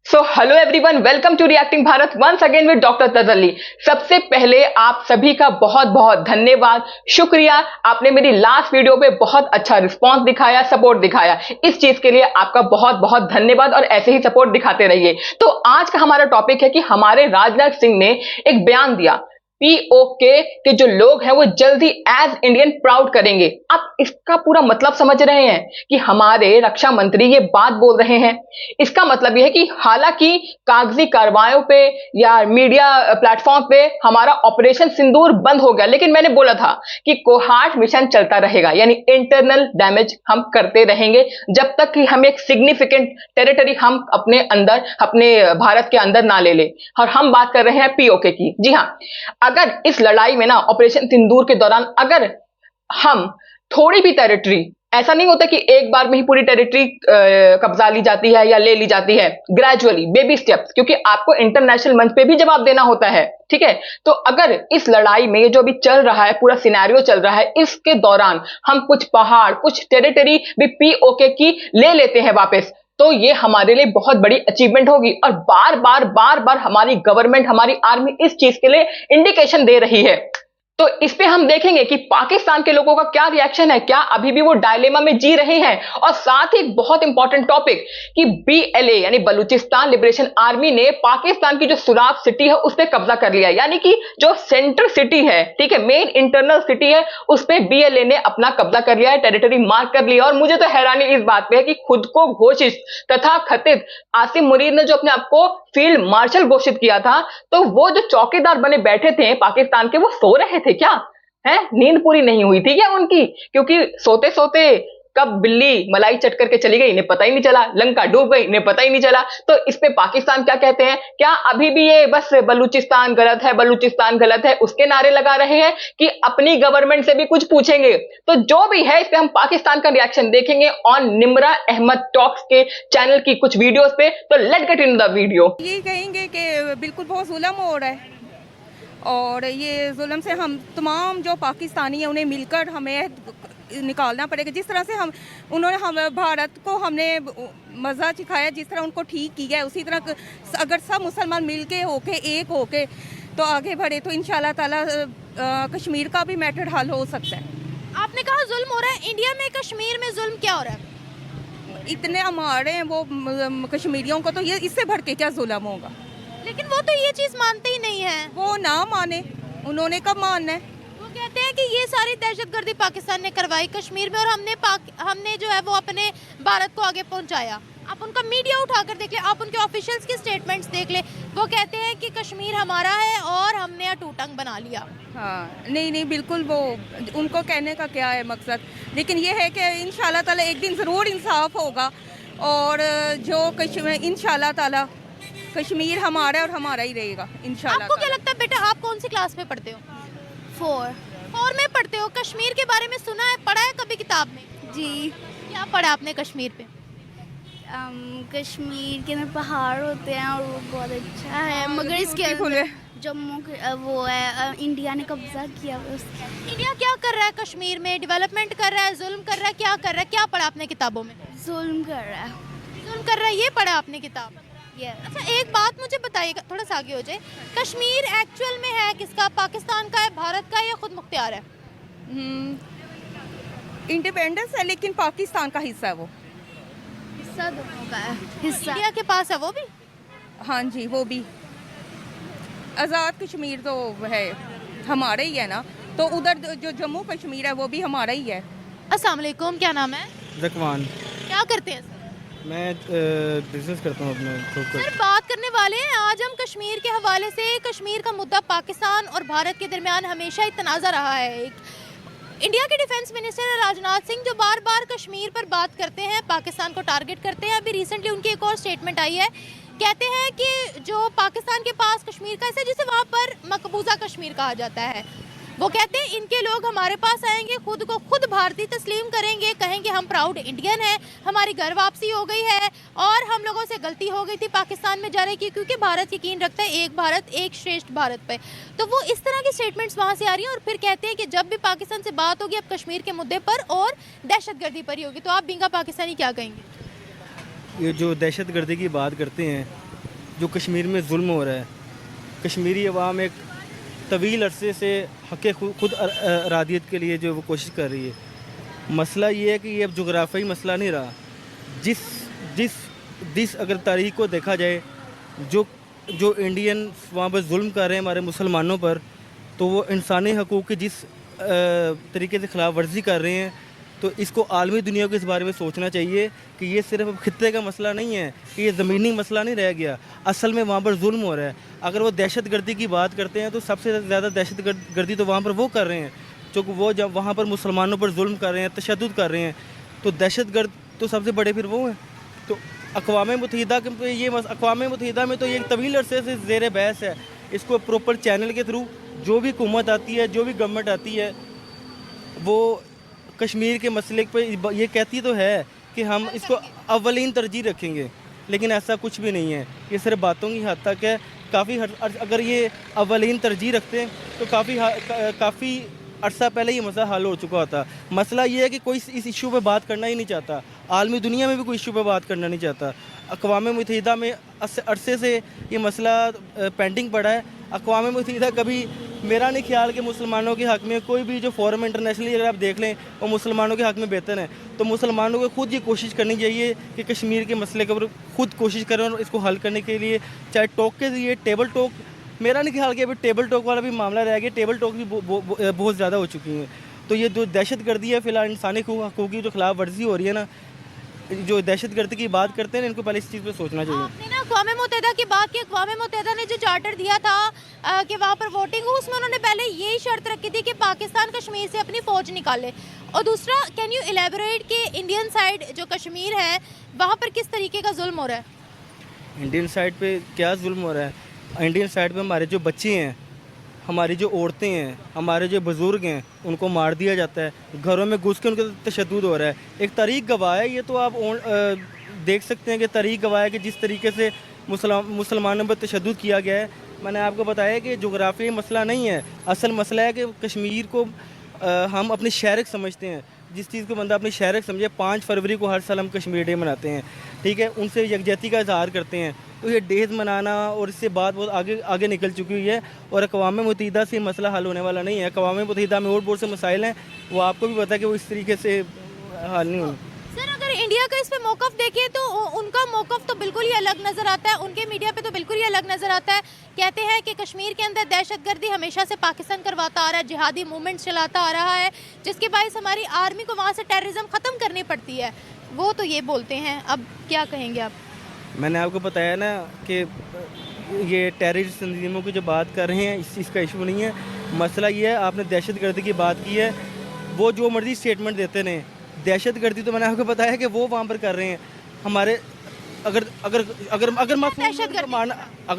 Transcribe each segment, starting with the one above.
So hello everyone, welcome to reacting Bharat once again with doctor Tajalli. सबसे पहले आप सभी का बहुत बहुत धन्यवाद, शुक्रिया। आपने मेरी लास्ट वीडियो पे बहुत अच्छा रिस्पांस दिखाया, सपोर्ट दिखाया। इस चीज के लिए आपका बहुत बहुत धन्यवाद और ऐसे ही सपोर्ट दिखाते रहिए। तो आज का हमारा टॉपिक है कि हमारे राजनाथ सिंह ने एक बयान दिया, पीओके के जो लोग हैं वो जल्द ही एज इंडियन प्राउड करेंगे। आप इसका पूरा मतलब समझ रहे हैं कि हमारे रक्षा मंत्री ये बात बोल रहे हैं। इसका मतलब यह है कि हालांकि कागजी कार्रवाइयों पे या मीडिया प्लेटफॉर्म पे हमारा ऑपरेशन सिंदूर बंद हो गया, लेकिन मैंने बोला था कि कोहार्ट मिशन चलता रहेगा, यानी इंटरनल डैमेज हम करते रहेंगे जब तक कि हम एक सिग्निफिकेंट टेरिटरी हम अपने अंदर, अपने भारत के अंदर ना ले ले। और हम बात कर रहे हैं पीओके की। जी हाँ, अगर इस लड़ाई में ना ऑपरेशन सिंदूर के दौरान अगर हम थोड़ी भी टेरिटरी, ऐसा नहीं होता कि एक बार में ही पूरी टेरिटरी कब्जा ली जाती है या ले ली जाती है, ग्रेजुअली बेबी स्टेप्स, क्योंकि आपको इंटरनेशनल मंच पे भी जवाब देना होता है। ठीक है, तो अगर इस लड़ाई में जो अभी चल रहा है, पूरा सिनेरियो चल रहा है, इसके दौरान हम कुछ पहाड़, कुछ टेरिटरी भी पीओके की ले लेते हैं वापस, तो ये हमारे लिए बहुत बड़ी अचीवमेंट होगी। और बार बार हमारी गवर्नमेंट, हमारी आर्मी इस चीज के लिए इंडिकेशन दे रही है। तो इस पे हम देखेंगे कि पाकिस्तान के लोगों का क्या रिएक्शन है, क्या अभी भी वो डायलेमा में जी रहे हैं। और साथ ही बहुत इंपॉर्टेंट टॉपिक कि बीएलए यानी बलूचिस्तान लिबरेशन आर्मी ने पाकिस्तान की जो सुराब सिटी है उस पर कब्जा कर लिया, यानी कि जो सेंटर सिटी है, ठीक है, मेन इंटरनल सिटी है, उस पर बीएलए ने अपना कब्जा कर लिया है, टेरिटरी मार्क कर लिया। और मुझे तो हैरानी इस बात पे है कि खुद को घोषित तथा खतित आसिम मुनीर ने जो अपने आप को फील्ड मार्शल घोषित किया था, तो वो जो चौकीदार बने बैठे थे पाकिस्तान के, वो सो रहे थे क्या? है, नींद पूरी नहीं हुई थी क्या उनकी? क्योंकि सोते सोते कब बिल्ली मलाई चट करके चली गई इन्हें पता ही नहीं चला, लंका डूब गई इन्हें पता ही नहीं चला। तो इस पे पाकिस्तान क्या कहते हैं? क्या अभी भी ये बस बलूचिस्तान गलत है, बलूचिस्तान गलत है, उसके नारे लगा रहे हैं कि अपनी गवर्नमेंट से भी कुछ पूछेंगे? तो जो भी है, इस पे हम पाकिस्तान का रिएक्शन देखेंगे ऑन निम्रा अहमद टॉक्स के चैनल की कुछ वीडियोस पे। तो let's get in the video. ये कहेंगे कि बिल्कुल बहुत जुल्म हो रहा है और ये जुल्म से हम तमाम जो पाकिस्तानी हैं उन्हें मिलकर हमें निकालना पड़ेगा। जिस तरह से उन्होंने हम भारत को हमने मज़ा सिखाया, जिस तरह उनको ठीक किया है, उसी तरह अगर सब मुसलमान मिल के होके एक होके तो आगे बढ़े तो इंशाल्लाह ताला कश्मीर का भी मैटर हल हो सकता है। आपने कहा जुल्म हो रहा है इंडिया में, कश्मीर में जुल्म क्या हो रहा है? इतने हमारे हैं वो कश्मीरियों को, तो ये इससे बढ़ के क्या जुल्म होगा? लेकिन वो तो ये चीज मानते ही नहीं है। वो ना माने, उन्होंने कब मानना है? वो कहते हैं कि ये सारी दहशतगर्दी पाकिस्तान ने करवाई कश्मीर में और हमने जो है वो अपने भारत को आगे पहुंचाया। आप उनका मीडिया उठाकर देख ले, आप उनके ऑफिशियल्स के स्टेटमेंट्स देख ले, वो कहते हैं कि कश्मीर हमारा है और हमने अटूटंग बना लिया। हाँ, नहीं बिल्कुल, वो उनको कहने का क्या है मकसद। लेकिन ये है कि इंशाल्लाह ताला एक दिन ज़रूर इंसाफ होगा और जो कश्मीर, इंशाल्लाह ताला कश्मीर हमारा और हमारा ही रहेगा इंशाल्लाह। आपको क्या लगता है बेटा, आप कौन सी क्लास में पढ़ते हो? 4 में पढ़ते हो। कश्मीर के बारे में सुना है, पढ़ा है कभी किताब में? जी। क्या पढ़ा आपने कश्मीर पे? कश्मीर के अंदर पहाड़ होते हैं और वो बहुत अच्छा है, मगर इसके अंदर जम्मू वो है, इंडिया ने कब्जा किया हुआ उसका। इंडिया क्या कर रहा है कश्मीर में? डेवलपमेंट कर रहा है, जुल्म कर रहा है, क्या कर रहा है? क्या पढ़ा आपने किताबों में? जुल्म कर रहा है। जुल्म कर रहा है, ये पढ़ा आपने किताब में? Yes. अच्छा, एक बात मुझे बताइएगा, थोड़ा सा आगे हो जाए। कश्मीर एक्चुअल में है किसका? पाकिस्तान का है, भारत का, या खुद मुख्तियार है? इंडिपेंडेंस है लेकिन पाकिस्तान का हिस्सा है वो। हिस्सा दोनों का है, हिस्सा। इंडिया के पास है वो भी? हाँ जी, वो भी। आज़ाद कश्मीर तो है हमारा ही है ना, तो उधर जो जम्मू कश्मीर है वो भी हमारा ही है। अस्सलाम वालेकुम, क्या नाम है? जकवान। क्या करते हैं सर? मैं बिजनेस करता हूँ अपना खुद का। सर, बात करने वाले हैं आज हम कश्मीर के हवाले से। कश्मीर का मुद्दा पाकिस्तान और भारत के दरमियान हमेशा ही तनाज़ा रहा है। इंडिया के डिफेंस मिनिस्टर राजनाथ सिंह जो बार बार कश्मीर पर बात करते हैं, पाकिस्तान को टारगेट करते हैं। अभी रिसेंटली उनकी एक और स्टेटमेंट आई है, कहते हैं कि जो पाकिस्तान के पास कश्मीर का हिस्सा है, जिसे वहाँ पर मकबूजा कश्मीर कहा जाता है, वो कहते हैं इनके लोग हमारे पास आएंगे, खुद को खुद भारतीय तस्लीम करेंगे, कहेंगे हम प्राउड इंडियन हैं, हमारी घर वापसी हो गई है और हम लोगों से गलती हो गई थी पाकिस्तान में जाने की, क्योंकि भारत यकीन रखता है एक भारत एक श्रेष्ठ भारत पे। तो वो इस तरह की स्टेटमेंट्स वहाँ से आ रही हैं और फिर कहते हैं कि जब भी पाकिस्तान से बात होगी अब कश्मीर के मुद्दे पर और दहशतगर्दी पर ही होगी। तो आप बिंगा पाकिस्तानी क्या कहेंगे? ये जो दहशतगर्दी की बात करते हैं, जो कश्मीर में जुल्म हो रहा है। कश्मीरी अवाम एक तवील अरसे से हक़ खुद अरादियत के लिए जो वो कोशिश कर रही है। मसला ये है कि ये अब जोग्राफी मसला नहीं रहा। जिस जिस जिस अगर तारीख को देखा जाए, जो इंडियन वहाँ पर जुल्म कर रहे हैं हमारे मुसलमानों पर, तो वो इंसानी हकूक़ की जिस तरीके से खिलाफ वर्जी कर रहे हैं, तो इसको आलमी दुनिया को इस बारे में सोचना चाहिए कि ये सिर्फ अब खित्ते का मसला नहीं है, कि ये ज़मीनी मसला नहीं रह गया, असल में वहाँ पर जुल्म हो रहा है। अगर वो दहशत गर्दी की बात करते हैं तो सबसे ज़्यादा दहशत गर्दी तो वहाँ पर वो कर रहे हैं जो वो जब वहाँ पर मुसलमानों पर जुल्म कर रहे हैं, तशद्दुद कर रहे हैं। तो दहशत गर्द तो सबसे बड़े फिर वो हैं। तो अक़वाम मुत्तहिदा के ये अक़वाम मुत्तहिदा में तो ये तवील अरसे से ज़ेर बहस है। इसको प्रॉपर चैनल के थ्रू जो भी हुकूमत आती है, जो भी गवर्नमेंट आती है, वो कश्मीर के मसले पे ये कहती तो है कि हम इसको अव्वलीन तरजीह रखेंगे, लेकिन ऐसा कुछ भी नहीं है। ये सिर्फ बातों की हद तक है। अगर ये अव्वलीन तरजीह रखते हैं तो काफ़ी अरसा पहले ये मसला हल हो चुका होता। मसला ये है कि कोई इस इशू पे बात करना ही नहीं चाहता। आलमी दुनिया में भी कोई इशू पे बात करना नहीं चाहता। अक़वाम मुत्तहिदा में अरसे से ये मसला पेंडिंग पड़ा है। अक़वाम मुत्तहिदा कभी, मेरा नहीं ख्याल कि मुसलमानों के हक़ में कोई भी जो फोरम इंटरनेशनली अगर आप देख लें वो मुसलमानों के हक़ में बेहतर है। तो मुसलमानों को खुद ये कोशिश करनी चाहिए कि कश्मीर के मसले के ऊपर खुद कोशिश करें और इसको हल करने के लिए, चाहे टॉक के लिए, टेबल टॉक, मेरा नहीं ख्याल कि अभी टेबल टॉक वाला भी मामला रह गया। टेबल टॉक भी बहुत ज़्यादा हो चुकी हैं। तो ये जो दहशत गर्दी है, फ़िलहाल इंसानी हकूक़ की जो खिलाफ वर्जी हो रही है ना, जो दहशत गर्दी की बात करते हैं, इनको पहले इस चीज़ पे सोचना चाहिए। आपने ना अक़वाम मुत्तहिदा की बात की। अक़वाम मुत्तहिदा ने जो चार्टर दिया था कि वहाँ पर वोटिंग हो, उसमें उन्होंने पहले यही शर्त रखी थी कि पाकिस्तान कश्मीर से अपनी फ़ौज निकाले। और दूसरा, कैन यू एलेबोरेट कि इंडियन साइड जो कश्मीर है वहाँ पर किस तरीके का जुल्म हो रहा है? इंडियन साइड पे क्या जुल्म हो रहा है? इंडियन साइड पे हमारे जो बच्चे हैं, हमारी जो औरतें हैं, हमारे जो बुज़ुर्ग हैं, उनको मार दिया जाता है। घरों में घुस के उनके तशद्दुद हो रहा है। एक तारीख़ गवाह है, ये तो आप देख सकते हैं कि तारीख़ गवाह है कि जिस तरीके से मुसलमानों पर तशद्दुद किया गया है। मैंने आपको बताया कि जोग्राफी मसला नहीं है, असल मसला है कि कश्मीर को हम अपनी शहरक समझते हैं। जिस चीज़ को बंदा अपनी शहरक समझे, 5 फरवरी को हर साल हम कश्मीर डे मनाते हैं, ठीक है, उनसे यकजहती का इजहार करते हैं। तो ये डेज मनाना और इससे बात बहुत आगे निकल चुकी हुई है और अक़वाम मुत्तहिदा से मसला हल होने वाला नहीं है। अक़वाम मुत्तहिदा में और बहुत से मसाइल हैं, वो आपको भी पता है कि वो इस तरीके से हल नहीं होंगे। सर, अगर इंडिया का इस पे मौक़िफ़ देखें तो उनका मौक़िफ़ तो बिल्कुल ही अलग नज़र आता है। उनके मीडिया पे तो बिल्कुल ही अलग नज़र आता है। कहते हैं कि कश्मीर के अंदर दहशतगर्दी हमेशा से पाकिस्तान करवाता आ रहा है, जिहादी मूवमेंट चलाता आ रहा है, जिसके बायस हमारी आर्मी को वहाँ से टेररिज्म ख़त्म करनी पड़ती है। वो तो ये बोलते हैं, अब क्या कहेंगे आप? मैंने आपको बताया ना कि ये टेररिस्ट तंजीमों की जो बात कर रहे हैं, इस चीज़ का इशू नहीं है। मसला ये है, आपने दहशतगर्दी की बात की है, वो जो मर्जी स्टेटमेंट देते हैं। दहशतगर्दी तो मैंने आपको बताया कि वो वहाँ पर कर रहे हैं। हमारे अगर अगर अगर अगर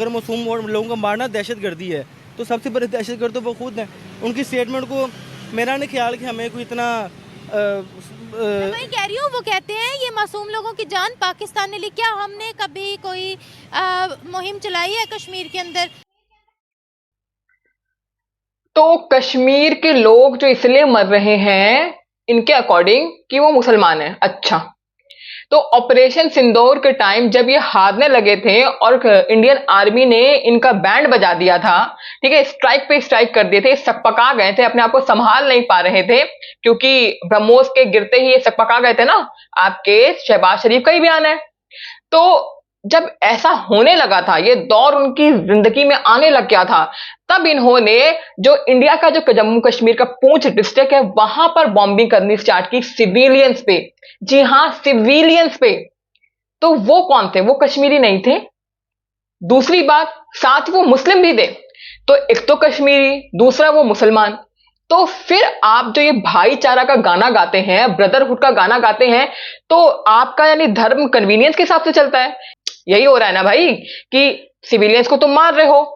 मासूम लोगों को मारना दहशतगर्दी है, तो सबसे बड़ी दहशतगर्द तो वो खुद हैं। उनकी स्टेटमेंट को मेरा नहीं ख्याल कि हमें कोई इतना मैं कह रही हूँ, वो कहते हैं ये मासूम लोगों की जान पाकिस्तान ने ली। क्या हमने कभी कोई मुहिम चलाई है कश्मीर के अंदर? तो कश्मीर के लोग जो इसलिए मर रहे हैं इनके अकॉर्डिंग कि वो मुसलमान हैं। अच्छा, तो ऑपरेशन सिंदूर के टाइम जब ये हारने लगे थे और इंडियन आर्मी ने इनका बैंड बजा दिया था, ठीक है, स्ट्राइक पे स्ट्राइक कर दिए थे, सकपका गए थे, अपने आप को संभाल नहीं पा रहे थे, क्योंकि ब्रह्मोस के गिरते ही ये सकपका गए थे ना। आपके शहबाज शरीफ का ही बयान है। तो जब ऐसा होने लगा था, ये दौर उनकी जिंदगी में आने लग गया था, तब इन्होंने जो इंडिया का जो जम्मू कश्मीर का पूंछ डिस्ट्रिक्ट है वहां पर बॉम्बिंग करनी स्टार्ट की सिविलियंस पे। जी हां, सिविलियंस पे। तो वो कौन थे? वो कश्मीरी नहीं थे। दूसरी बात, साथ वो मुस्लिम भी थे। तो एक तो कश्मीरी, दूसरा वो मुसलमान। तो फिर आप जो ये भाईचारा का गाना गाते हैं, ब्रदरहुड का गाना गाते हैं, तो आपका यानी धर्म कन्वीनियंस के हिसाब से चलता है। यही हो रहा है ना भाई, कि सिविलियंस को तुम मार रहे हो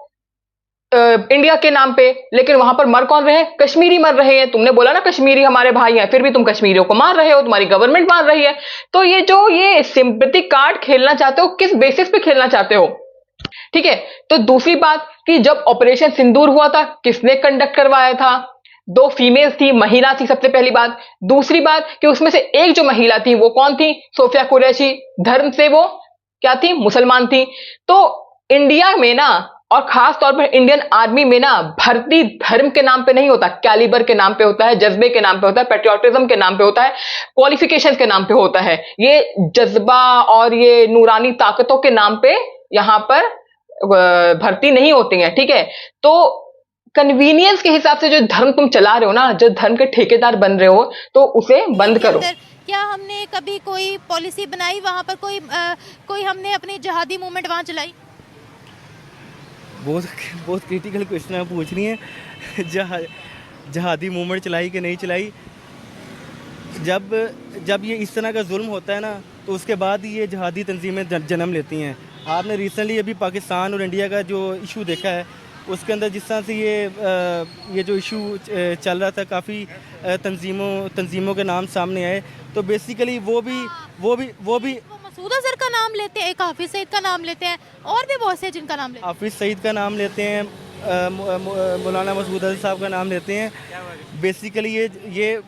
इंडिया के नाम पे, लेकिन वहां पर मर कौन रहे हैं? कश्मीरी मर रहे हैं। तुमने बोला ना कश्मीरी हमारे भाई हैं, फिर भी तुम कश्मीरियों को मार रहे हो, तुम्हारी गवर्नमेंट मार रही है। तो ये जो ये सिंपैथी कार्ड खेलना चाहते हो, किस बेसिस पे खेलना चाहते हो? ठीक है। तो दूसरी बात कि जब ऑपरेशन सिंदूर हुआ था, किसने कंडक्ट करवाया था? 2 फीमेल्स थी, महिला थी, सबसे पहली बात। दूसरी बात कि उसमें से एक जो महिला थी वो कौन थी? सोफिया कुरैशी। धर्म से वो क्या थी? मुसलमान थी। तो इंडिया में ना, और खास तौर पर इंडियन आर्मी में ना, भर्ती धर्म के नाम पे नहीं होता, कैलिबर के नाम पे होता है, जज्बे के नाम पे होता है, पेट्रियोटिज्म के नाम पे होता है, क्वालिफिकेशंस के नाम पे होता है। ये जज्बा और ये नूरानी ताकतों के नाम पे यहां पर भर्ती नहीं होती है, ठीक है। तो कन्वीनियंस के हिसाब से जो धर्म तुम चला रहे हो ना, जो धर्म के ठेकेदार बन रहे हो, तो उसे बंद करो। क्या हमने कभी कोई पॉलिसी बनाई वहाँ पर, कोई हमने अपनी जिहादी मूवमेंट वहाँ चलाई? बहुत क्रिटिकल क्वेश्चन आप पूछ रही हैं। जहादी मूवमेंट चलाई कि नहीं चलाई, जब ये इस तरह का जुल्म होता है ना, तो उसके बाद ये जहादी तंजीमें जन्म लेती हैं। आपने रिसेंटली अभी पाकिस्तान और इंडिया का जो इशू देखा है, उसके अंदर जिस तरह से ये जो इशू चल रहा था, काफ़ी तंजीमों के नाम सामने आए, तो बेसिकली वो भी मसूद अजहर का नाम लेते हैं, एक हाफिज़ सईद का नाम लेते हैं, और भी बहुत से जिनका नाम लेते हैं। हाफिज़ सईद का नाम लेते हैं, मौलाना मसूद अजहर साहब का नाम लेते हैं। बेसिकली ये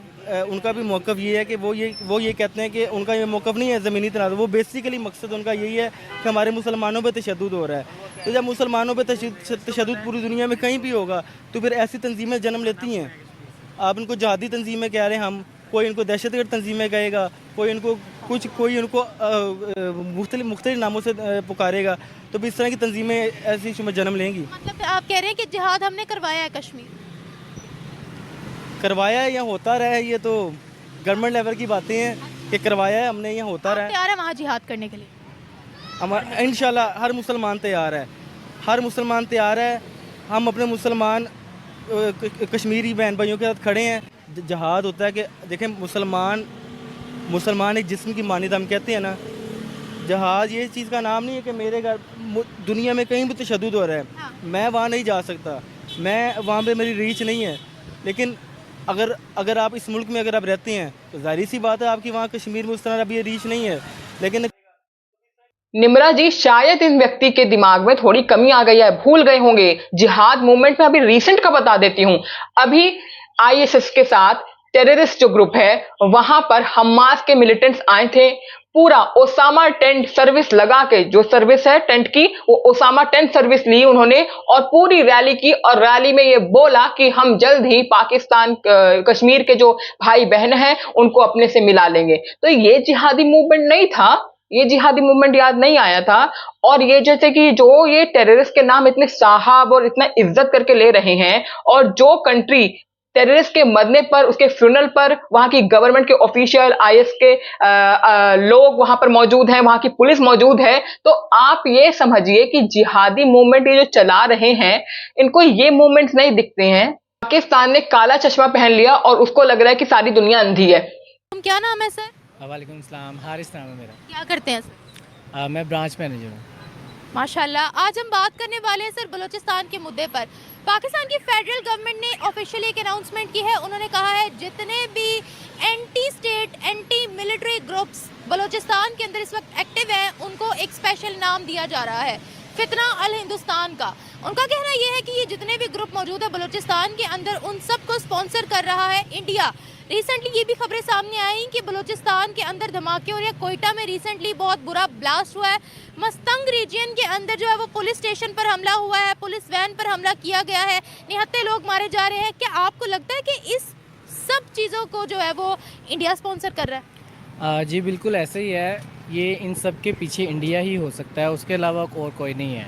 उनका भी मौक़िफ़ ये है कि वो ये कहते हैं कि उनका ये मौक़िफ़ नहीं है ज़मीनी तनाज़ुर, वो बेसिकली मकसद उनका यही है कि हमारे मुसलमानों पे तशद्दुद हो रहा है। तो जब मुसलमानों पे तशद्दुद पूरी दुनिया में कहीं भी होगा, तो फिर ऐसी तंजीमें जन्म लेती हैं। आप इनको जहादी तंजीमें कह रहे हैं, हम कोई इनको दहशतगर्द तंजीमें कहेगा, कोई इनको मुख्तलिफ नामों से पुकारेगा, तो भी इस तरह की तंजीमें ऐसी जन्म लेंगी। मतलब आप कह रहे हैं कि जिहाद हमने करवाया है कश्मीर? करवाया है या होता रहा है, ये तो गवर्नमेंट लेवल की बातें हैं कि करवाया है हमने, यहाँ होता रहा है। तैयार है वहाँ जिहाद करने के लिए? हमारा इंशाल्लाह हर मुसलमान तैयार है, हर मुसलमान तैयार है। हम अपने मुसलमान कश्मीरी बहन भाइयों के साथ खड़े हैं। जिहाद होता है कि देखें, मुसलमान एक जिस्म की मानियत हम कहते हैं ना। जिहाद ये चीज़ का नाम नहीं है कि मेरे घर दुनिया में कहीं भी तशद्दुद हो रहा है, हाँ। मैं वहाँ नहीं जा सकता, मैं वहाँ पे मेरी रीच नहीं है। लेकिन अगर आप इस मुल्क में अगर आप रहते हैं, तो जाहिर सी बात है आपकी वहाँ कश्मीर में उस तरह अभी रीच नहीं है। लेकिन निम्रा जी, शायद इन व्यक्ति के दिमाग में थोड़ी कमी आ गई है, भूल गए होंगे जिहाद मूवमेंट में। अभी रिसेंट का बता देती हूं। अभी आईएसएस के साथ टेररिस्ट जो ग्रुप है, वहां पर हमास के मिलिटेंट्स आए थे। पूरा ओसामा टेंट सर्विस लगा के, जो सर्विस है टेंट की, वो ओसामा टेंट सर्विस ली उन्होंने, और पूरी रैली की, और रैली में ये बोला कि हम जल्द ही पाकिस्तान कश्मीर के जो भाई बहन हैं उनको अपने से मिला लेंगे। तो ये जिहादी मूवमेंट नहीं था, ये जिहादी मूवमेंट याद नहीं आया था। और ये जैसे कि जो ये टेररिस्ट के नाम इतने साहब और इतना इज्जत करके ले रहे हैं, और जो कंट्री टेररिस्ट के मरने पर, उसके फ्यूनरल पर वहां की गवर्नमेंट के ऑफिशियल, आईएस के लोग वहां पर मौजूद हैं, वहां की पुलिस मौजूद है, तो आप ये समझिए कि जिहादी मूवमेंट ये जो चला रहे हैं, इनको ये मूवमेंट्स नहीं दिखते हैं। पाकिस्तान ने काला चश्मा पहन लिया और उसको लग रहा है कि सारी दुनिया अंधी है। तुम क्या नाम है सर? वालेकुम सलाम, हारिस नाम है मेरा। क्या करते हैं सर? मैं ब्रांच मैनेजर हूँ। माशाल्लाह। आज हम बात करने वाले हैं सर बलूचिस्तान के मुद्दे पर। पाकिस्तान की फेडरल गवर्नमेंट ने ऑफिशियली एक अनाउंसमेंट की है। उन्होंने कहा है जितने भी anti state, anti military groups Balochistan के अंदर इस वक्त एक्टिव हैं, उनको एक स्पेशल नाम दिया जा रहा है, फितना अल हिंदुस्तान का। उनका कहना यह है कि ये जितने भी ग्रुप मौजूद है बलूचिस्तान के अंदर, उन सबको स्पॉन्सर कर रहा है इंडिया। रिसेंटली ये भी खबरें सामने आई कि बलूचिस्तान के अंदर धमाके हो रहे हैं। कोयटा में रिसेंटली बहुत बुरा ब्लास्ट हुआ है। मस्तंग रीजन के अंदर जो है वो पुलिस स्टेशन पर हमला हुआ है, पुलिस वैन पर हमला किया गया है, निहत्थे लोग मारे जा रहे हैं। क्या आपको लगता है कि इस सब चीज़ों को जो है वो इंडिया स्पॉन्सर कर रहा है? जी बिल्कुल ऐसे ही है। ये इन सब के पीछे इंडिया ही हो सकता है, उसके अलावा और कोई नहीं है।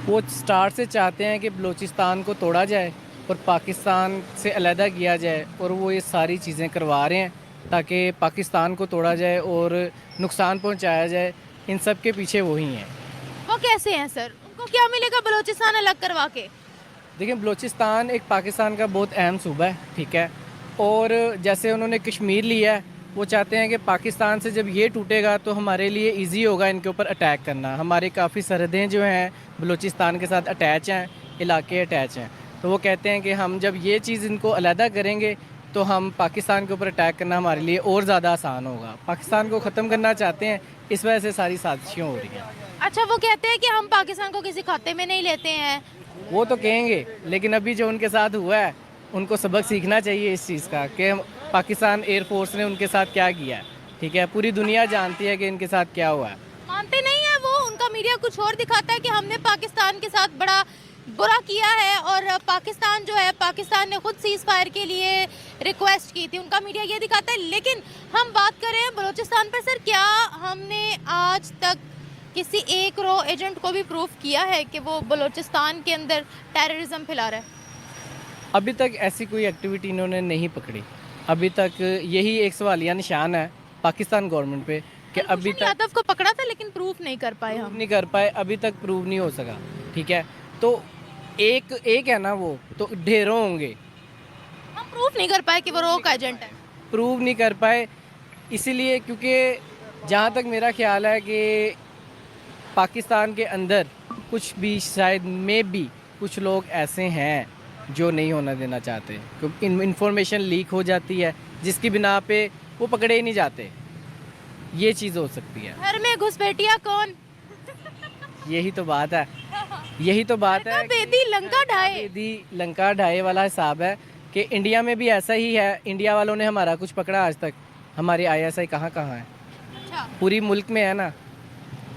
वो स्टार्ट से चाहते हैं कि बलूचिस्तान को तोड़ा जाए और पाकिस्तान से अलहदा किया जाए, और वो ये सारी चीज़ें करवा रहे हैं ताकि पाकिस्तान को तोड़ा जाए और नुकसान पहुंचाया जाए। इन सब के पीछे वही हैं। वो कैसे हैं सर? उनको क्या मिलेगा बलूचिस्तान अलग करवा के? देखिए, बलूचिस्तान एक पाकिस्तान का बहुत अहम सूबा है, ठीक है, और जैसे उन्होंने कश्मीर लिया है, वो चाहते हैं कि पाकिस्तान से जब ये टूटेगा तो हमारे लिए इजी होगा इनके ऊपर अटैक करना। हमारी काफ़ी सरहदें जो हैं बलूचिस्तान के साथ अटैच हैं, इलाके अटैच हैं, तो वो कहते हैं कि हम जब ये चीज़ इनको अलहदा करेंगे तो हम पाकिस्तान के ऊपर अटैक करना हमारे लिए और ज़्यादा आसान होगा। पाकिस्तान को ख़त्म करना चाहते हैं, इस वजह से सारी साजिशें हो रही हैं। अच्छा, वो कहते हैं कि हम पाकिस्तान को किसी खाते में नहीं लेते हैं। वो तो कहेंगे, लेकिन अभी जो उनके साथ हुआ है उनको सबक सीखना चाहिए इस चीज़ का कि पाकिस्तान एयरफोर्स ने उनके साथ क्या किया है, ठीक है। पूरी दुनिया जानती है कि इनके साथ क्या हुआ है। मानते नहीं है वो, उनका मीडिया कुछ और दिखाता है कि हमने पाकिस्तान के साथ बड़ा बुरा किया है और पाकिस्तान जो है, पाकिस्तान ने खुद सीज फायर के लिए रिक्वेस्ट की थी, उनका मीडिया ये दिखाता है। लेकिन हम बात करें बलूचिस्तान पर, सर क्या हमने आज तक किसी एक रो एजेंट को भी प्रूफ किया है कि वो बलूचिस्तान के अंदर टेररिज्म फैला रहा है? अभी तक ऐसी कोई एक्टिविटी इन्होंने नहीं पकड़ी। अभी तक यही एक सवालिया निशान है पाकिस्तान गवर्नमेंट पे कि अभी तक यादव को पकड़ा था लेकिन प्रूफ नहीं कर पाए हम। नहीं कर पाए, अभी तक प्रूव नहीं हो सका। ठीक है, तो एक है ना, वो तो ढेरों होंगे। हम प्रूफ नहीं कर पाए कि वो रो का एजेंट है। प्रूव नहीं कर पाए इसीलिए क्योंकि जहाँ तक मेरा ख्याल है कि पाकिस्तान के अंदर कुछ भी शायद में भी कुछ लोग ऐसे हैं जो नहीं होना देना चाहते, क्योंकि इन्फॉर्मेशन लीक हो जाती है जिसकी बिना पे वो पकड़े ही नहीं जाते। ये चीज़ हो सकती है। घर में घुसपैठिया कौन? यही तो बात है, यही तो बात है। बेदी लंका ढाए, बेदी लंका ढाए वाला हिसाब है कि इंडिया में भी ऐसा ही है। इंडिया वालों ने हमारा कुछ पकड़ा आज तक? हमारी ISI कहाँ है? अच्छा, पूरी मुल्क में है ना।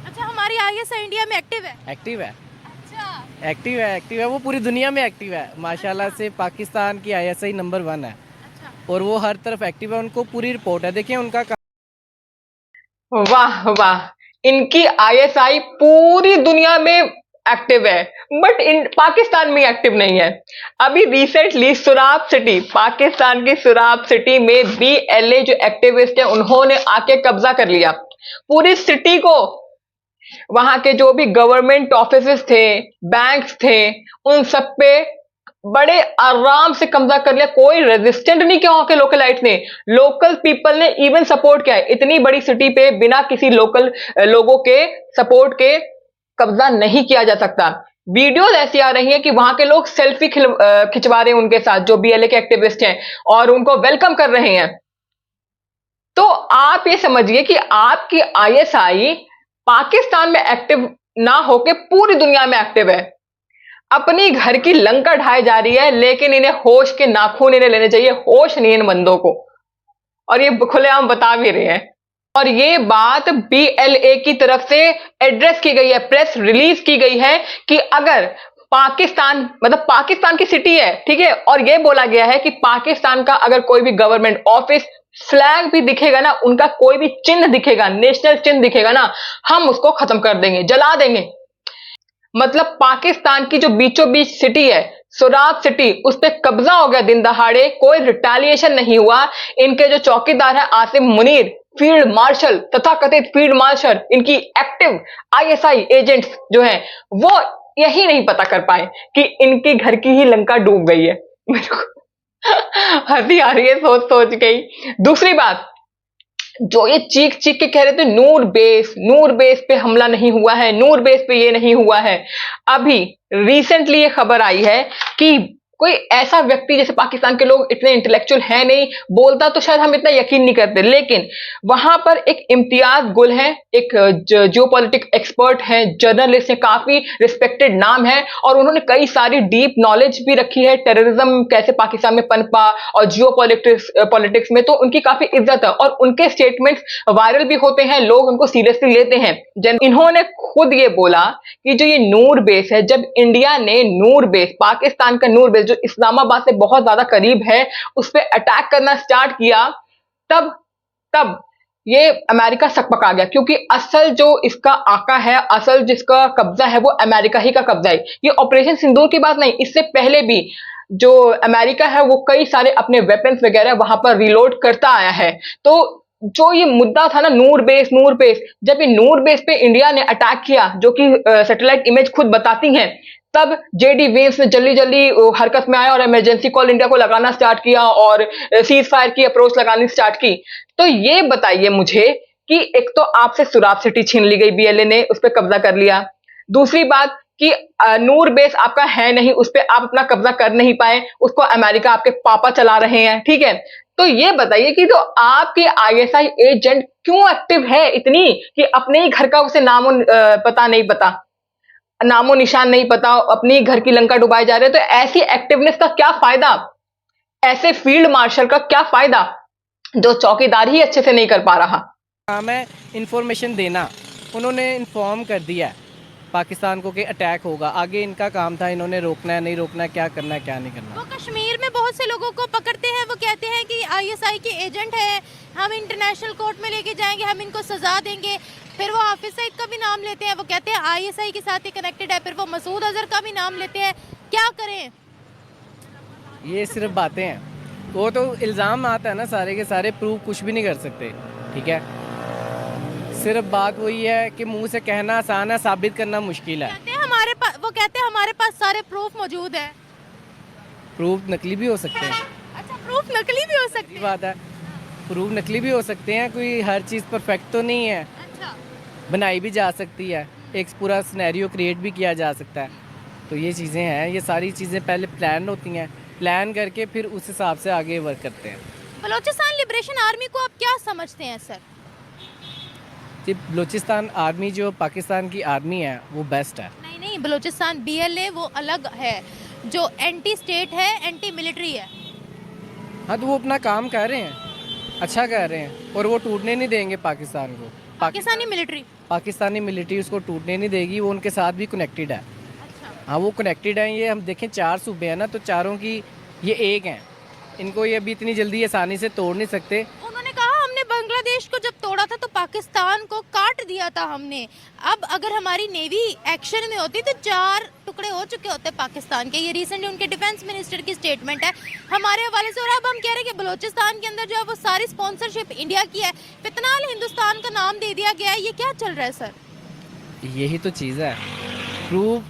अच्छा, हमारी ISI इंडिया में एक्टिव है? एक्टिव है, अच्छा, एक्टिव है, वो पूरी दुनिया में एक्टिव है। माशाल्लाह से पाकिस्तान की ISI नंबर 1 है अच्छा। और वो हर तरफ एक्टिव है, उनको पूरी रिपोर्ट है। देखिए उनका वाह वाह, इनकी ISI पूरी दुनिया में एक्टिव है, बट इन पाकिस्तान में एक्टिव नहीं है। अभी रिसेंटली सुराब सिटी, पाकिस्तान की सुराब सिटी में BLA जो एक्टिविस्ट है उन्होंने आके कब्जा कर लिया पूरी सिटी को। वहां के जो भी गवर्नमेंट ऑफिसेस थे, बैंक्स थे, उन सब पे बड़े आराम से कब्जा कर लिया। कोई रेजिस्टेंट नहीं किया वहां के लोकलाइट ने, लोकल पीपल ने इवन सपोर्ट किया है। इतनी बड़ी सिटी पे बिना किसी लोकल लोगों के सपोर्ट के कब्जा नहीं किया जा सकता। वीडियोस ऐसी आ रही हैं कि वहां के लोग सेल्फी खिंचवा रहे हैं उनके साथ, जो BLA के एक्टिविस्ट हैं, और उनको वेलकम कर रहे हैं। तो आप ये समझिए कि आपकी ISI पाकिस्तान में एक्टिव ना होके पूरी दुनिया में एक्टिव है। अपनी घर की लंका ढाई जा रही है, लेकिन इन्हें होश के नाखून इन्हें लेने चाहिए। होश नहीं इन बंदों को, और ये खुलेआम बता भी रहे हैं। और ये बात BLA की तरफ से एड्रेस की गई है, प्रेस रिलीज की गई है कि अगर पाकिस्तान, मतलब पाकिस्तान की सिटी है, ठीक है, और ये बोला गया है कि पाकिस्तान का अगर कोई भी गवर्नमेंट ऑफिस, फ्लैग भी दिखेगा ना, उनका कोई भी चिन्ह दिखेगा, नेशनल चिन्ह दिखेगा ना, हम उसको खत्म कर देंगे, जला देंगे। मतलब पाकिस्तान की जो बीचों बीच सिटी है, सुराब सिटी, उस पर कब्जा हो गया दिन दहाड़े, कोई रिटेलिएशन नहीं हुआ। इनके जो चौकीदार है आसिम मुनीर, फील्ड मार्शल, तथाकथित फील्ड मार्शल, इनकी एक्टिव ISI एजेंट्स जो हैं, वो यही नहीं पता कर पाए कि इनके घर की ही लंका डूब गई है। मेरे को हंसी आ रही है सोच सोच के ही। दूसरी बात, जो ये चीख चीख के कह रहे थे नूर बेस पे हमला नहीं हुआ है, नूर बेस पे ये नहीं हुआ है। अभी रिसेंटली ये खबर आई है कि कोई ऐसा व्यक्ति, जैसे पाकिस्तान के लोग इतने इंटेलेक्चुअल है नहीं, बोलता तो शायद हम इतना यकीन नहीं करते, लेकिन वहां पर एक इम्तियाज गुल है, एक जियोपॉलिटिक एक्सपर्ट है, जर्नलिस्ट है, काफी रिस्पेक्टेड नाम है, और उन्होंने कई सारी डीप नॉलेज भी रखी है टेररिज्म कैसे पाकिस्तान में पनपा और जियोपॉलिटिक्स में, तो उनकी काफी इज्जत है और उनके स्टेटमेंट्स वायरल भी होते हैं, लोग उनको सीरियसली लेते हैं। इन्होंने खुद ये बोला कि जो ये नूर बेस है, जब इंडिया ने नूर बेस, पाकिस्तान का नूर बेस जो इस्लामाबाद से बहुत ज्यादा करीब है, उस पर अटैक करना स्टार्ट किया, तब ये अमेरिका सकपका गया, क्योंकि असल जो इसका आका है, असल जिसका कब्जा है, वो अमेरिका ही का कब्जा है। ये ऑपरेशन सिंदूर की बात नहीं, इससे पहले भी जो अमेरिका है वो कई सारे अपने वेपन्स वगैरह वहां पर रिलोड करता आया है। तो जो ये मुद्दा था ना, नूर बेस, जब ये नूर बेस पे इंडिया ने अटैक किया, जो कि सैटेलाइट इमेज खुद बताती हैं, तब JD वेंस ने जल्दी हरकत में आया और इमरजेंसी कॉल इंडिया को लगाना स्टार्ट किया और सीज फायर की अप्रोच लगानी स्टार्ट की। तो ये बताइए मुझे कि एक तो आपसे सुराब सिटी छीन ली गई, BLA ने उस पर कब्जा कर लिया। दूसरी बात कि नूर बेस आपका है नहीं, उस पर आप अपना कब्जा कर नहीं पाए, उसको अमेरिका आपके पापा चला रहे हैं, ठीक है। तो ये बताइए कि जो आपके ISI एजेंट क्यों एक्टिव है इतनी, कि अपने ही घर का उसे नामो निशान नहीं पता, अपनी घर की लंका डुबाए जा रहे हैं। तो ऐसी एक्टिवनेस का क्या फायदा, ऐसे फील्ड मार्शल का क्या फायदा जो चौकीदार ही अच्छे से नहीं कर पा रहा। काम है इंफॉर्मेशन देना, उन्होंने इन्फॉर्म कर दिया पाकिस्तान को कि अटैक होगा। आगे इनका काम था, इन्होंने रोकना है, नहीं रोकना है, क्या करना है, क्या नहीं करना। वो कश्मीर में बहुत से लोगों को पकड़ते हैं, वो कहते हैं कि आईएसआई के एजेंट है, हम इंटरनेशनल कोर्ट में लेके जाएंगे, हम इनको सजा देंगे। फिर वो हाफिज सईद का भी नाम लेते हैं, वो कहते हैं आईएसआई के साथ ही कनेक्टेड है। फिर वो मसूद अजहर का भी नाम लेते हैं। क्या करें? ये सिर्फ बातें हैं, वो तो इल्ज़ाम आता है ना, सारे के सारे प्रूव कुछ भी नहीं कर सकते। ठीक है, सिर्फ बात वही है कि मुंह से कहना आसान है, साबित करना मुश्किल है। वो कहते हैं हमारे पास सारे प्रूफ मौजूद है। प्रूफ नकली भी हो सकते हैं। अच्छा, प्रूफ नकली भी हो सकते हैं। बात है, प्रूफ नकली भी हो सकते हैं, कोई हर चीज़ परफेक्ट तो नहीं है। अच्छा, बनाई भी जा सकती है, एक पूरा सिनेरियो क्रिएट भी किया जा सकता है। तो ये चीज़ें हैं, ये सारी चीज़ें पहले प्लान होती हैं, प्लान करके फिर उस हिसाब से आगे वर्क करते हैं। बलूचिस्तान लिबरेशन आर्मी को आप क्या समझते हैं सर? जी, बलूचिस्तान आर्मी जो पाकिस्तान की आर्मी है वो बेस्ट है। नहीं, बलूचिस्तान BLA वो अलग है, जो एंटी स्टेट है, एंटी मिलिट्री है। हाँ, तो वो अपना काम कर रहे हैं, अच्छा कर रहे हैं, और वो टूटने नहीं देंगे पाकिस्तान को। पाकिस्तानी मिलिट्री उसको टूटने नहीं देगी, वो उनके साथ भी कनेक्टेड है। अच्छा। हाँ, वो कनेक्टेड हैं। ये हम देखें 4 सूबे हैं ना, तो चारों की ये एक हैं, इनको ये अभी इतनी जल्दी आसानी से तोड़ नहीं सकते। उन्होंने कहा हमने बांग्लादेश को जब तोड़ा था तो पाकिस्तान को काट दिया था हमने। अब अगर हमारी नेवी एक्शन में होती तो 4 टुकड़े हो चुके होते पाकिस्तान के। ये रिसेंटली उनके डिफेंस मिनिस्टर की स्टेटमेंट है हमारे हवाले से। और अब हम कह रहे हैं कि बलूचिस्तान के अंदर जो है वो सारी स्पॉन्सरशिप इंडिया की है, फितनाल हिंदुस्तान का नाम दे दिया गया है। ये क्या चल रहा है सर? यही तो चीज़ है, प्रूफ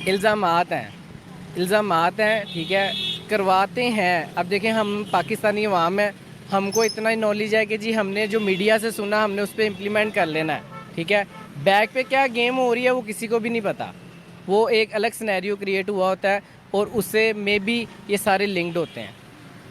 इल्ज़ामात हैं, ठीक है, करवाते हैं। अब देखें, हम पाकिस्तानी अवाम है, हमको इतना ही नॉलेज है कि जी हमने जो मीडिया से सुना हमने उस पर इम्प्लीमेंट कर लेना है। ठीक है, बैक पे क्या गेम हो रही है वो किसी को भी नहीं पता, वो एक अलग सिनेरियो क्रिएट हुआ होता है और उससे मे बी ये सारे लिंक्ड होते हैं।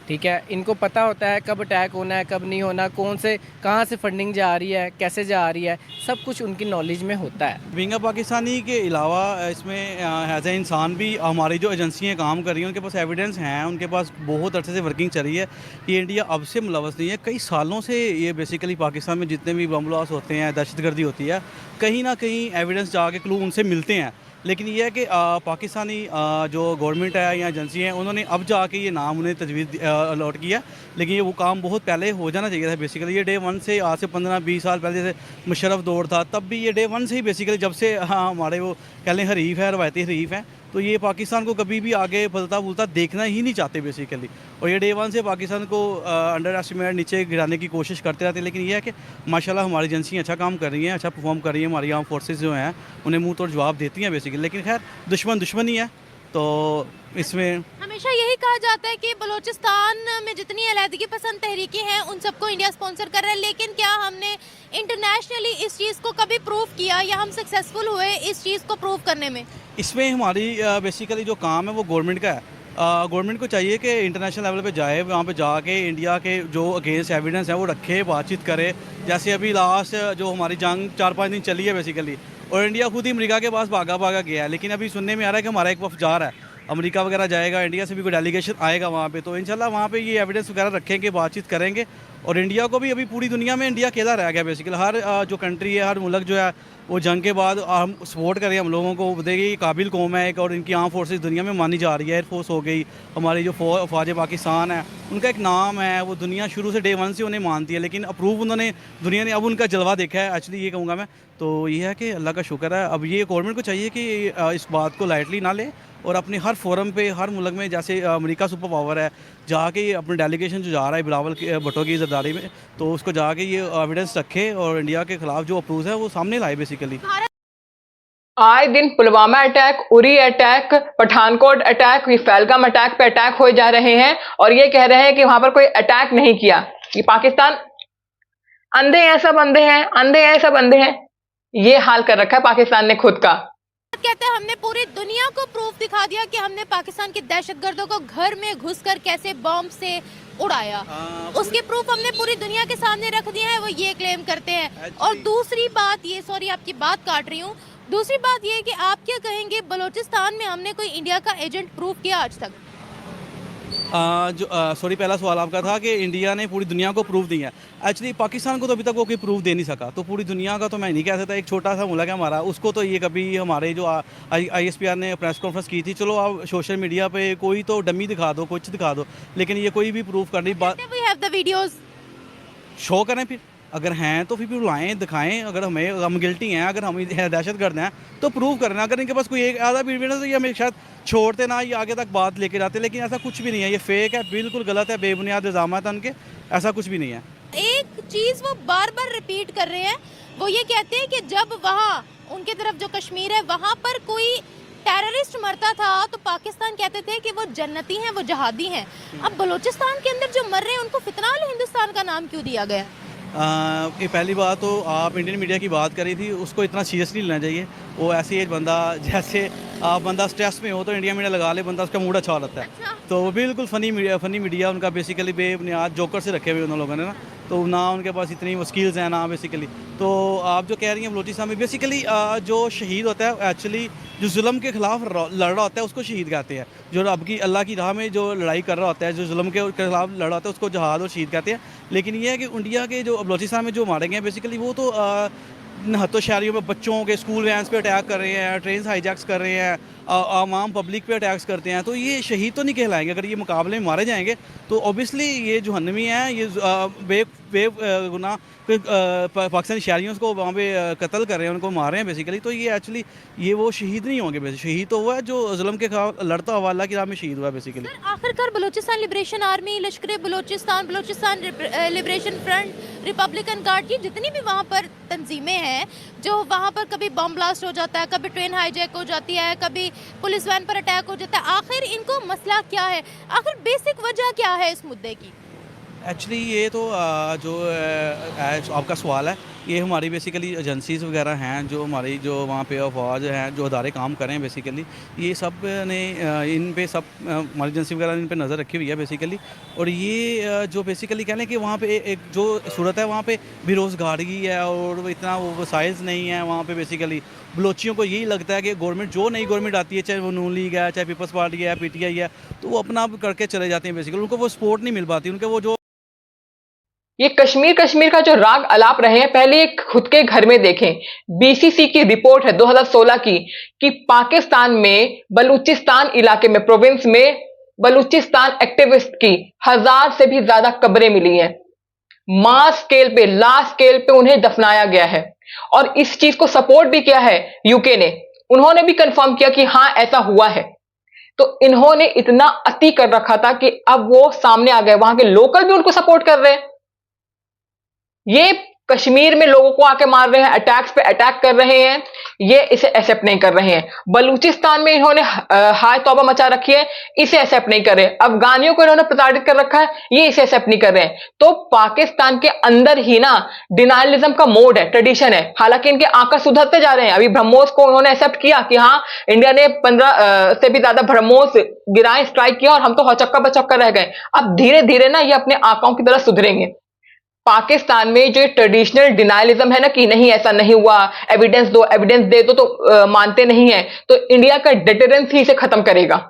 ठीक है, इनको पता होता है कब अटैक होना है, कब नहीं होना, कौन से कहाँ से फंडिंग जा रही है, कैसे जा रही है, सब कुछ उनकी नॉलेज में होता है। विंगा पाकिस्तानी के अलावा इसमें एज ए इंसान भी हमारी जो एजेंसियाँ काम कर रही हैं उनके पास एविडेंस हैं, उनके पास बहुत अर्से से वर्किंग चल रही है कि इंडिया अब से मुलवस नहीं है। कई सालों से ये बेसिकली पाकिस्तान में जितने भी बम ब्लास्ट होते हैं, दहशतगर्दी होती है, कहीं ना कहीं एविडेंस जाके क्लू उनसे मिलते हैं। लेकिन ये है कि पाकिस्तानी जो गवर्नमेंट है या एजेंसी हैं उन्होंने अब जाके ये नाम उन्हें तजवीज़ अलॉट किया, लेकिन ये वो काम बहुत पहले हो जाना चाहिए था। बेसिकली ये डे 1 से, आज से 15-20 साल पहले से मुशर्रफ दौर था, तब भी ये डे 1 से ही बेसिकली जब से हमारे वो कह लें हरीफ है, रवायती हरीफ हैं, तो ये पाकिस्तान को कभी भी आगे फलता फूलता देखना ही नहीं चाहते बेसिकली। और ये डे 1 से पाकिस्तान को अंडर एस्टिमेट नीचे गिराने की कोशिश करते रहते हैं। लेकिन ये है कि माशाल्लाह हमारी एजेंसियाँ अच्छा काम कर रही हैं, अच्छा परफॉर्म कर रही हैं। हमारी आर्म फोर्सेस जो हैं उन्हें मुंह तोड़ जवाब देती हैं बेसिकली। लेकिन खैर दुश्मन ही है, तो इसमें हमेशा यही कहा जाता है कि बलूचिस्तान में जितनी अलहदगी पसंद तहरीकें हैं उन सबको इंडिया स्पॉन्सर कर रहा है। लेकिन क्या हमने इंटरनेशनली इस चीज़ को कभी प्रूव किया या हम सक्सेसफुल हुए इस चीज़ को प्रूव करने में? इसमें हमारी बेसिकली जो काम है वो गवर्नमेंट का है। गवर्नमेंट को चाहिए कि इंटरनेशनल लेवल पे जाए, वहाँ पे जाके इंडिया के जो अगेंस्ट एविडेंस है वो रखे, बातचीत करे। जैसे अभी लास्ट जो हमारी जंग 4-5 दिन चली है बेसिकली, और इंडिया खुद ही अमेरिका के पास भागा गया है। लेकिन अभी सुनने में आ रहा है कि हमारा एक वफ़द जा रहा है, अमेरिका वगैरह जाएगा, इंडिया से भी कोई डेलीगेशन आएगा वहाँ पे। तो इंशाल्लाह वहाँ पे ये एविडेंस वगैरह रखेंगे, बातचीत करेंगे। और इंडिया को भी, अभी पूरी दुनिया में इंडिया अकेला रह गया बेसिकली। हर जो कंट्री है, हर मुल्क जो है वो जंग के बाद हम सपोर्ट करें हम लोगों को, देखिए काबिल कौम है एक, और इनकी आर्म फोर्सेस दुनिया में मानी जा रही है। एयरफोर्स हो गई, हमारी जो फ़ौज पाकिस्तान है, उनका एक नाम है, वो दुनिया शुरू से डे 1 से उन्हें मानती है। लेकिन अप्रूव उन्होंने, दुनिया ने अब उनका जलवा देखा है एक्चुअली, ये कहूँगा मैं। तो ये है कि अल्लाह का शुक्र है। अब ये गवर्नमेंट को चाहिए कि इस बात को लाइटली ना ले और अपने हर फोरम पे, हर मुल्क में, जैसे अमेरिका सुपर पावर है, जाके अपने डेलीगेशन जो जा रहा है बिलावल भुट्टो की ज़रदारी में, तो उसको जाके ये एविडेंस रखे और इंडिया के ख़िलाफ़ जो अप्रूव है वो सामने लाए बेसिकली। आए दिन Pulwama attack, Uri attack, Pathankot attack, ये पहलगाम अटैक पे अटैक हो जा रहे हैं और ये कह रहे हैं कि वहां पर कोई अटैक नहीं किया। ये पाकिस्तान अंधे हैं, सब अंधे हैं, अंधे हैं, सब अंधे हैं, ये हाल कर रखा है पाकिस्तान ने खुद का। कहते हैं हमने पूरी दुनिया को प्रूफ दिखा दिया कि हमने पाकिस्तान के दहशतगर्दों को घर में घुसकर कैसे बॉम्ब से उड़ाया। उसके प्रूफ हमने पूरी दुनिया के सामने रख दिए हैं, वो ये क्लेम करते हैं। और दूसरी बात ये, सॉरी आपकी बात काट रही हूँ, दूसरी बात ये है कि आप क्या कहेंगे, बलूचिस्तान में हमने कोई इंडिया का एजेंट प्रूफ किया आज तक? सॉरी, पहला सवाल आपका था कि इंडिया ने पूरी दुनिया को प्रूफ दिया है। एक्चुअली पाकिस्तान को तो अभी तक वो कोई प्रूफ दे नहीं सका, तो पूरी दुनिया का तो मैं नहीं कह सकता। एक छोटा सा मुल्क है हमारा, उसको तो ये कभी हमारे जो ISPR ने प्रेस कॉन्फ्रेंस की थी, चलो आप सोशल मीडिया पे कोई तो डमी दिखा दो, कुछ दिखा दो, लेकिन ये कोई भी प्रूफ करने बात शो करें, फिर अगर हैं तो फिर भी लाएँ, दिखाएं। अगर हम गिल्टी हैं, अगर हम दहशतगर्द हैं तो प्रूव करना। अगर इनके पास कोई एक आधा एविडेंस तो ये हमें शायद छोड़ते ना, ये आगे तक बात लेके जाते, लेकिन ऐसा कुछ भी नहीं है। ये फेक है, बिल्कुल गलत है, बेबुनियाद इल्ज़ाम है उनके, ऐसा कुछ भी नहीं है। एक चीज़ वो बार बार रिपीट कर रहे हैं, वो ये कहते हैं कि जब वहाँ उनके तरफ जो कश्मीर है वहाँ पर कोई टेररिस्ट मरता था तो पाकिस्तान कहते थे कि वो जन्नती हैं, वो जहादी हैं। अब बलूचिस्तान के अंदर जो मर रहे हैं उनको फितनाल हिंदुस्तान का नाम क्यों दिया गया? ये पहली बात तो आप इंडियन मीडिया की बात करी थी, उसको इतना सीरियसली लेना चाहिए। वो ऐसे ही बंदा, जैसे आप बंदा स्ट्रेस में हो तो इंडिया मीडिया लगा ले, बंदा उसका मूड अच्छा रहता है। तो वो बिल्कुल फ़नी मीडिया उनका बेसिकली बेबुनियाद जोकर से रखे हुए उन लोगों ने ना, तो ना उनके पास इतनी वो स्किल्स हैं ना बेसिकली। तो आप जो कह रही हैं बलूचिस्तान में बेसिकली जो शहीद होता है एक्चुअली जो जुल्म के ख़िलाफ़ लड़ रहा होता है उसको शहीद कहते हैं। जो रब की अल्लाह की राह में जो लड़ाई कर रहा होता है, जो जुल्म के खिलाफ लड़ रहा होता है, उसको जहाद और शहीद कहते हैं। लेकिन ये है कि इंडिया के जो बलूचिस्तान में जो मारे गए हैं बेसिकली वो तो नहत्तो शहरियों में बच्चों के स्कूल वैन्स पे अटैक कर रहे हैं, ट्रेन हाईजैक्स कर रहे हैं, आम पब्लिक पे अटैक्स करते हैं, तो ये शहीद तो नहीं कहलाएंगे। अगर ये मुकाबले में मारे जाएंगे तो ऑब्वियसली ये जहन्नमी हैं, ये बेगुनाह पाकिस्तानी शहरियों को वहाँ पे कत्ल कर रहे हैं, उनको मार रहे हैं बेसिकली। तो ये एक्चुअली ये वो शहीद नहीं होंगे, बेसिकली शहीद तो हुआ है जो जुल्म के खिलाफ लड़ता हुआ अल्लाह की राह में शहीद हुआ है बेसिकली। आखिरकार बलूचिस्तान लिबरेशन आर्मी, लश्कर Balochistan, Balochistan liberation front, Republican guard, ये जितनी भी वहाँ पर तंजीमें हैं जो वहाँ पर कभी बम ब्लास्ट हो जाता है, कभी ट्रेन हाईजैक हो जाती है, कभी पुलिस वैन पर अटैक हो जाता है, आखिर इनको मसला क्या है? आखिर बेसिक वजह क्या है इस मुद्दे की? एक्चुअली ये तो जो आपका सवाल है, ये हमारी बेसिकली एजेंसीज़ वगैरह हैं जो हमारी जो वहाँ पे अफवाज हैं, जो अदारे काम कर रहे हैं बेसिकली, ये सब ने इन पे सब हमारी एजेंसी वगैरह इन पे नज़र रखी हुई है बेसिकली। और ये जो बेसिकली कह लें कि वहाँ पे एक जो सूरत है वहाँ पे बेरोज़गारी है और इतना वो वसाइल्स नहीं है वहाँ पे बेसिकली। बलोचियों को यही लगता है कि गवर्नमेंट जो नई गवर्नमेंट आती है, चाहे वो नून लीग है, चाहे पीपल्स पार्टी है, PTI है, तो वो अपना करके चले जाते हैं बेसिकली। उनको वो सपोर्ट नहीं मिल पाती, उनके वो जो ये कश्मीर का जो राग अलाप रहे हैं, पहले एक खुद के घर में देखें। BCC की रिपोर्ट है 2016 की कि पाकिस्तान में बलूचिस्तान इलाके में, प्रोविंस में बलूचिस्तान एक्टिविस्ट की 1000 से भी ज्यादा कब्रें मिली हैं। मास स्केल पे, लार्ज स्केल पे उन्हें दफनाया गया है। और इस चीज को सपोर्ट भी किया है यूके ने, उन्होंने भी कंफर्म किया कि हां ऐसा हुआ है। तो इन्होंने इतना अति कर रखा था कि अब वो सामने आ गए, वहां के लोकल भी उनको सपोर्ट कर रहे हैं। ये कश्मीर में लोगों को आके मार रहे हैं, अटैक्स पे अटैक कर रहे हैं, ये इसे एक्सेप्ट नहीं कर रहे हैं। बलूचिस्तान में इन्होंने हाय तौबा मचा रखी है, इसे एक्सेप्ट नहीं कर रहे। अफगानियों को इन्होंने प्रताड़ित कर रखा है, ये इसे एक्सेप्ट नहीं कर रहे हैं। तो पाकिस्तान के अंदर ही ना डिनायलिज्म का मोड है, ट्रेडिशन है। हालांकि इनके आंकड़े सुधरते जा रहे हैं। अभी ब्रह्मोस को उन्होंने एक्सेप्ट किया कि हाँ इंडिया ने 15 से भी ज्यादा ब्रह्मोस गिराए, स्ट्राइक किया और हम तो हौचक्का बचक्का रह गए। अब धीरे धीरे ना ये अपने आंकड़ों की तरह सुधरेंगे। पाकिस्तान में जो ट्रेडिशनल डिनायलिज्म है ना कि नहीं ऐसा नहीं हुआ, एविडेंस दो, एविडेंस दे दो तो मानते नहीं है, तो इंडिया का डिटरेंस ही इसे खत्म करेगा।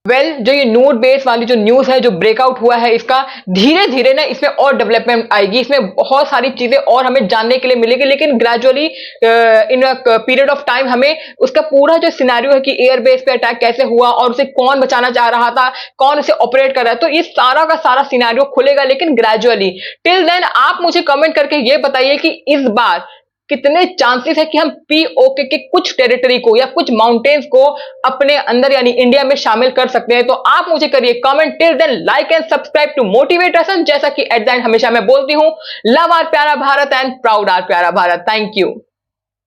जो ये नोट बेस वाली जो न्यूज है, जो ब्रेकआउट हुआ है, इसका धीरे धीरे ना इसमें और डेवलपमेंट आएगी, इसमें बहुत सारी चीजें और हमें जानने के लिए मिलेगी। लेकिन gradually in period of time हमें उसका पूरा जो सिनेरियो है कि एयर बेस पे अटैक कैसे हुआ और उसे कौन बचाना चाह रहा था, कौन उसे ऑपरेट कर रहा है, तो ये सारा का सारा सिनेरियो खुलेगा, लेकिन ग्रेजुअली। टिल देन आप मुझे कमेंट करके ये बताइए कि इस बार कितने चांसेस है कि हम POK के कुछ टेरिटरी को या कुछ माउंटेन्स को अपने अंदर यानी इंडिया में शामिल कर सकते हैं। तो आप मुझे करिए comment. Till then like and subscribe to motivate us, जैसा कि एट द एंड हमेशा मैं बोलती हूं, लव आवर प्यारा भारत एंड प्राउड आवर प्यारा भारत। Thank you.